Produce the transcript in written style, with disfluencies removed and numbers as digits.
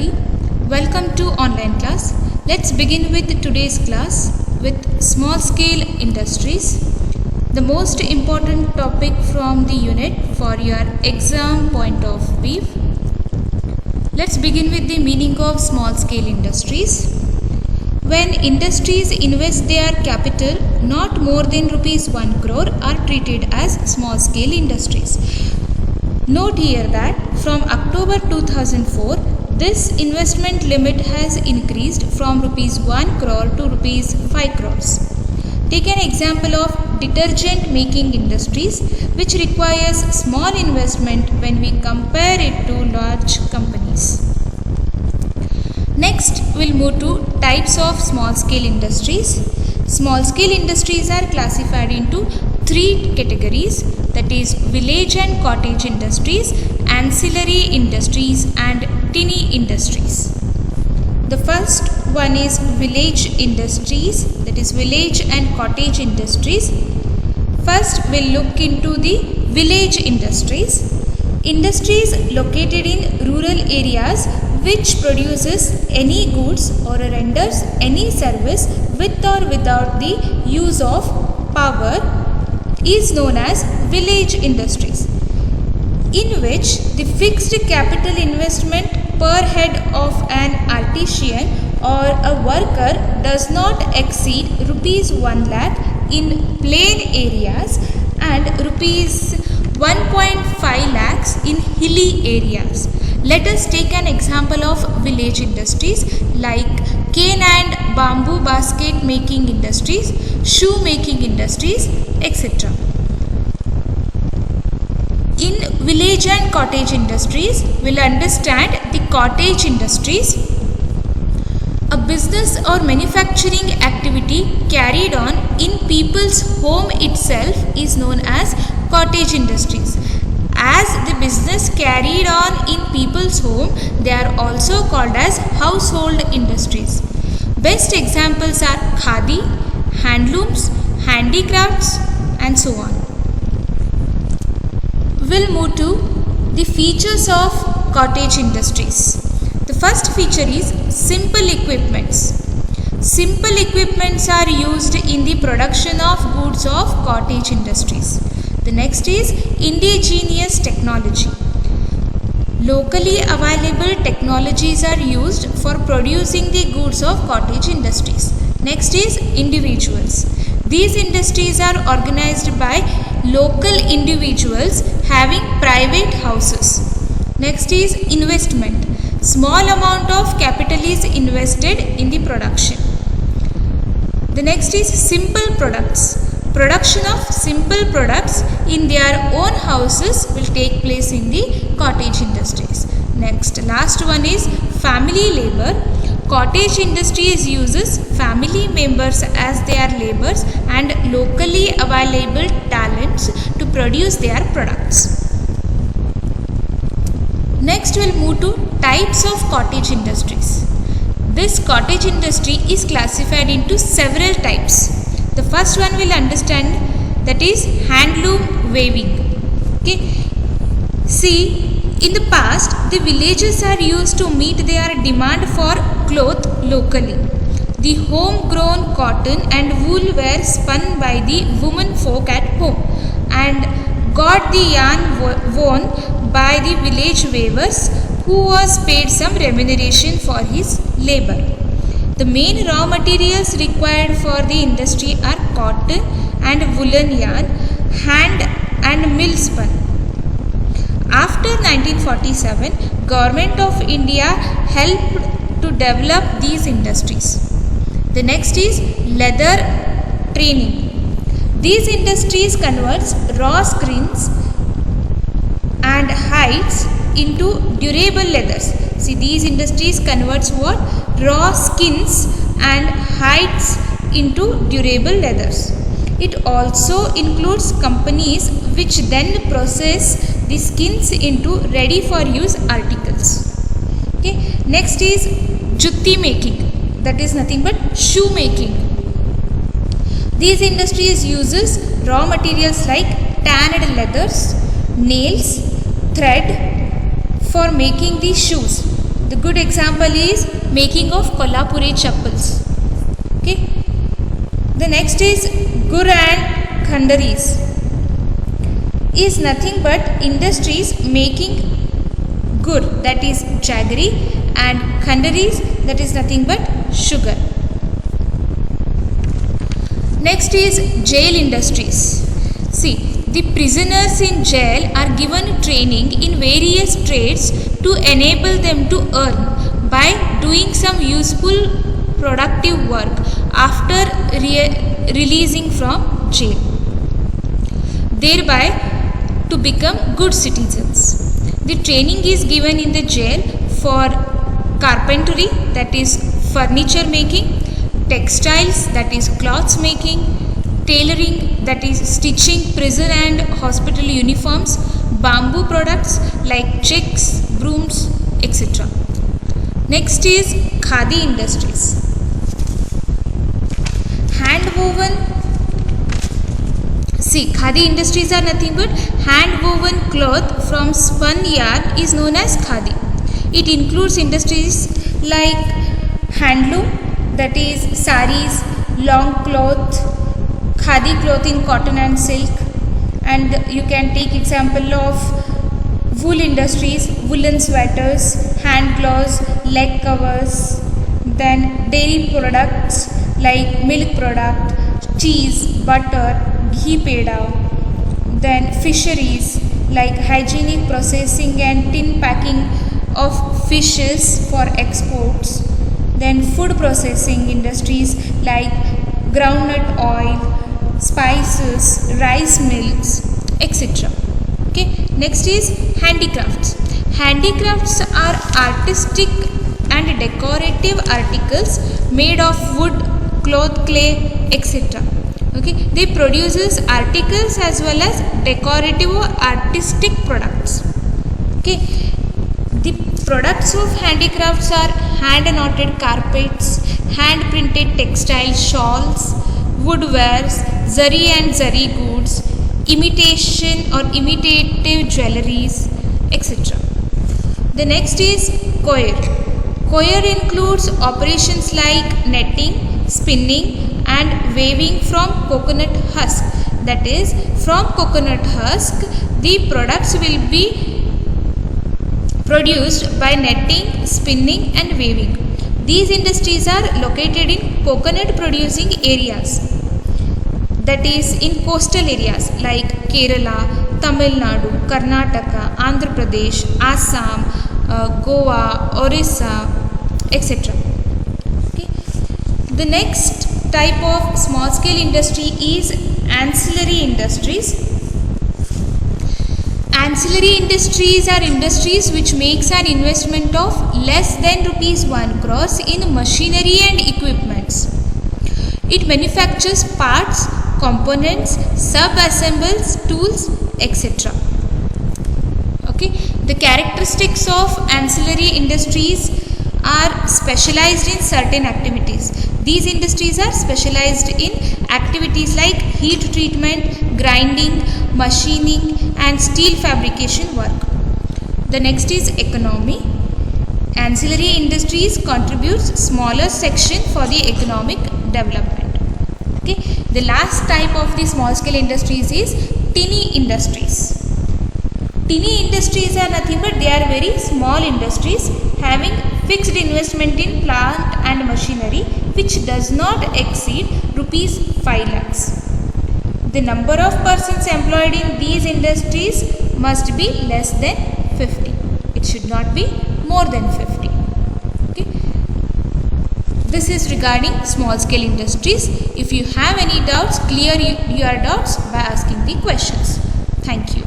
everybody. Welcome to online class. Let's begin with today's class with small scale industries. The most important topic from the unit for your exam point of view. Let's begin with the meaning of small scale industries. When industries invest their capital not more than rupees 1 crore are treated as small scale industries. Note here that from October 2004, this investment limit has increased from rupees 1 crore to rupees 5 crores. Take an example of detergent making industries, which requires small investment when we compare it to large companies. Next, we'll move to types of small scale industries. Small scale industries are classified into three categories, that is village and cottage industries, ancillary industries and tiny industries. The first one is village industries, that is village and cottage industries. First we'll look into the village industries. Industries located in rural areas which produces any goods or renders any service with or without the use of power is known as village industries, in which the fixed capital investment per head of an artisan or a worker does not exceed rupees 1 lakh in plain areas and rupees 1.5 lakhs in hilly areas. Let us take an example of village industries like cane and bamboo basket making industries, shoe making industries, etc. In village and cottage industries, we'll understand the cottage industries. A business or manufacturing activity carried on in people's home itself is known as cottage industries. As the business carried on in people's home, they are also called as household industries. Best examples are khadi, handlooms, handicrafts and so on. We'll move to the features of cottage industries. The first feature is simple equipments. Simple equipments are used in the production of goods of cottage industries. The next is indigenous technology. Locally available technologies are used for producing the goods of cottage industries. Next is individuals. These industries are organized by local individuals having private houses. Next is investment. Small amount of capital is invested in the production. The next is simple products. Production of simple products in their own houses will take place in the cottage industries. Next, last one is family labor. Cottage industries uses family members as their laborers and locally available talents to produce their products. Next, we'll move to types of cottage industries. This cottage industry is classified into several types. The first one we'll understand, that is handloom weaving. Okay. See, in the past, the villages are used to meet their demand for cloth locally. The homegrown cotton and wool were spun by the women folk at home and got the yarn worn by the village weavers, who was paid some remuneration for his labor. The main raw materials required for the industry are cotton and woolen yarn, hand and mill spun. After 1947, Government of India helped to develop these industries. The next is leather training. These industries converts raw skins and hides into durable leathers. See, these industries converts what? Raw skins and hides into durable leathers. It also includes companies which then process the skins into ready for use articles. Okay. Next is jutti making, that is nothing but shoe making. These industries uses raw materials like tanned leathers, nails, thread for making the shoes. The good example is making of Kolhapuri chappals. Okay. The next is gur and khandaris. Is nothing but industries making gur, that is jaggery, and khandaris, that is nothing but sugar. Next is jail industries. See, the prisoners in jail are given training in various trades to enable them to earn by doing some useful productive work after releasing from jail, thereby to become good citizens. The training is given in the jail for carpentry, that is furniture making, textiles, that is cloths making, tailoring, that is stitching prison and hospital uniforms, bamboo products like checks, brooms, etc. Next is khadi industries. Hand woven. See, khadi industries are nothing but hand woven cloth from spun yarn is known as khadi. It includes industries like handloom, that is saris, long cloth, khadi cloth in cotton and silk, and you can take example of wool industries, woolen sweaters, hand gloves, leg covers, then dairy products like milk product, cheese, butter, ghee peda, then fisheries like hygienic processing and tin packing of fishes for exports, then food processing industries like groundnut oil, spices, rice mills, etc. Okay. Next is handicrafts. Handicrafts are artistic and decorative articles made of wood, cloth, clay, etc. Okay. They produces articles as well as decorative or artistic products. Okay. The products of handicrafts are hand knotted carpets, hand printed textile shawls, woodwares, zari and zari goods, imitation or imitative jewelries, etc. The next is coir. Coir includes operations like netting, spinning and weaving from coconut husk. That is, from coconut husk, the products will be produced by netting, spinning and weaving. These industries are located in coconut producing areas, that is in coastal areas like Kerala, Tamil Nadu, Karnataka, Andhra Pradesh, Assam, Goa, Orissa, etc. Okay. The next type of small scale industry is ancillary industries. Ancillary industries are industries which makes an investment of less than ₹1 crore in machinery and equipments. It manufactures parts, components, sub-assembles, tools, etc. Okay. The characteristics of ancillary industries are specialized in certain activities. These industries are specialized in activities like heat treatment, grinding, machining and steel fabrication work. The next is economy. Ancillary industries contributes smaller section for the economic development. Okay. The last type of the small scale industries is tiny industries. Tiny industries are nothing but they are very small industries having fixed investment in plant and machinery which does not exceed ₹5 lakhs. The number of persons employed in these industries must be less than 50. It should not be more than 50. Okay. This is regarding small scale industries. If you have any doubts, clear your doubts by asking the questions. Thank you.